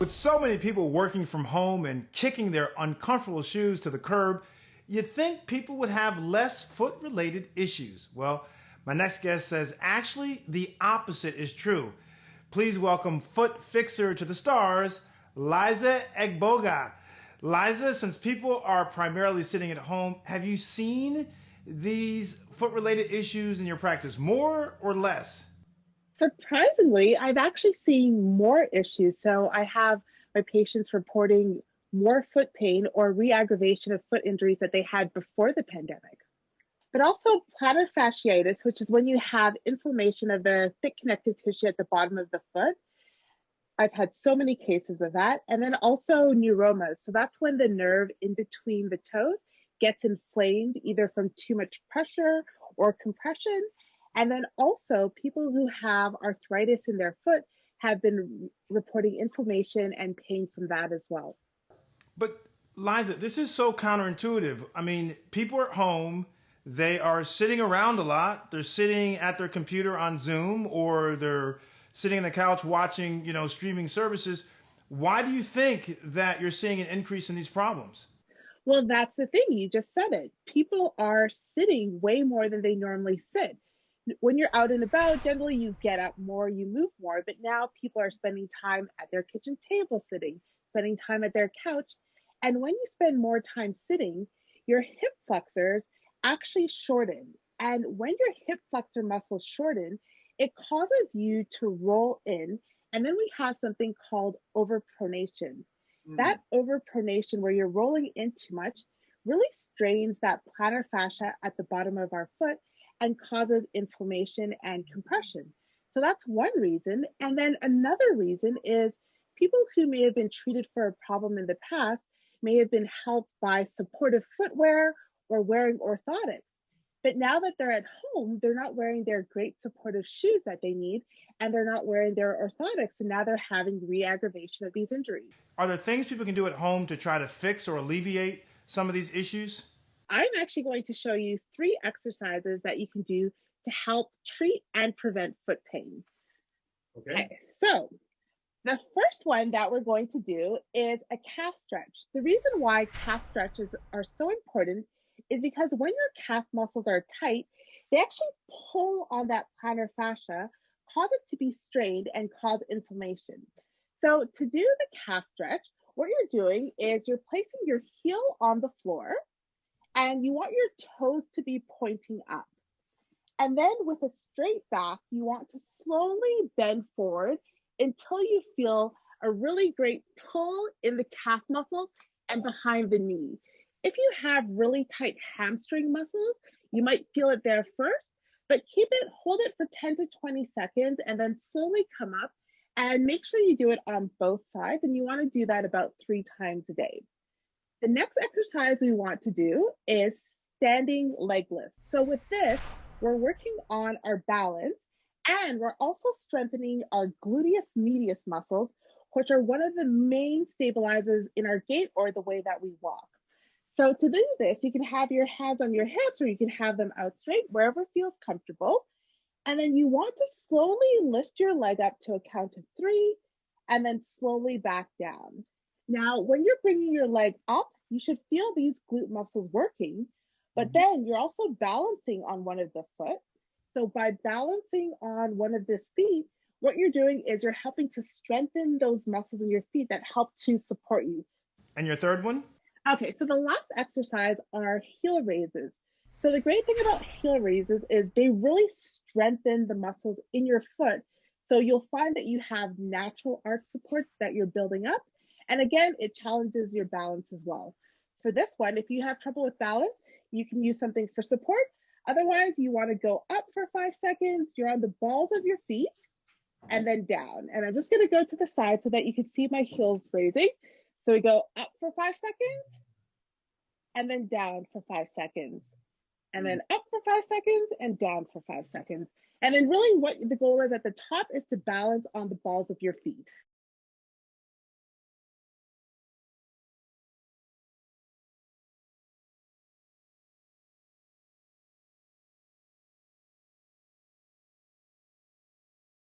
With so many people working from home and kicking their uncomfortable shoes to the curb, you'd think people would have less foot-related issues. Well, my next guest says actually the opposite is true. Please welcome foot fixer to the stars, Liza Egbogah. Liza, since people are primarily sitting at home, have you seen these foot-related issues in your practice, more or less? Surprisingly, I've actually seen more issues. So I have my patients reporting more foot pain or re-aggravation of foot injuries that they had before the pandemic. But also plantar fasciitis, which is when you have inflammation of the thick connective tissue at the bottom of the foot. I've had so many cases of that. And then also neuromas. So that's when the nerve in between the toes gets inflamed, either from too much pressure or compression. And then also people who have arthritis in their foot have been reporting inflammation and pain from that as well. But Liza, this is so counterintuitive. I mean, people are at home, they are sitting around a lot. They're sitting at their computer on Zoom, or they're sitting on the couch watching, streaming services. Why do you think that you're seeing an increase in these problems? Well, that's the thing. You just said it. People are sitting way more than they normally sit. When you're out and about, generally you get up more, you move more, but now people are spending time at their kitchen table sitting, spending time at their couch. And when you spend more time sitting, your hip flexors actually shorten. And when your hip flexor muscles shorten, it causes you to roll in. And then we have something called overpronation. That overpronation, where you're rolling in too much, really strains that plantar fascia at the bottom of our foot and causes inflammation and compression. So that's one reason. And then another reason is people who may have been treated for a problem in the past may have been helped by supportive footwear or wearing orthotics. But now that they're at home, they're not wearing their great supportive shoes that they need, and they're not wearing their orthotics. And now they're having re-aggravation of these injuries. Are there things people can do at home to try to fix or alleviate some of these issues? I'm actually going to show you 3 exercises that you can do to help treat and prevent foot pain. Okay, so the first one that we're going to do is a calf stretch. The reason why calf stretches are so important is because when your calf muscles are tight, they actually pull on that plantar fascia, cause it to be strained, and cause inflammation. So to do the calf stretch, what you're doing is you're placing your heel on the floor and you want your toes to be pointing up. And then with a straight back, you want to slowly bend forward until you feel a really great pull in the calf muscles and behind the knee. If you have really tight hamstring muscles, you might feel it there first, but hold it for 10 to 20 seconds and then slowly come up, and make sure you do it on both sides. And you want to do that about 3 times a day. The next exercise we want to do is standing leg lifts. So with this, we're working on our balance, and we're also strengthening our gluteus medius muscles, which are one of the main stabilizers in our gait or the way that we walk. So to do this, you can have your hands on your hips, or you can have them out straight, wherever feels comfortable. And then you want to slowly lift your leg up to a count of 3, and then slowly back down. Now, when you're bringing your leg up, you should feel these glute muscles working, but then you're also balancing on one of the foot. So by balancing on one of the feet, what you're doing is you're helping to strengthen those muscles in your feet that help to support you. And your third one? Okay, so the last exercise are heel raises. So the great thing about heel raises is they really strengthen the muscles in your foot. So you'll find that you have natural arch supports that you're building up. And again, it challenges your balance as well. For this one, if you have trouble with balance, you can use something for support. Otherwise, you want to go up for 5 seconds. You're on the balls of your feet and then down. And I'm just going to go to the side so that you can see my heels raising. So we go up for 5 seconds and then down for 5 seconds. And then up for 5 seconds and down for 5 seconds. And then really what the goal is at the top is to balance on the balls of your feet.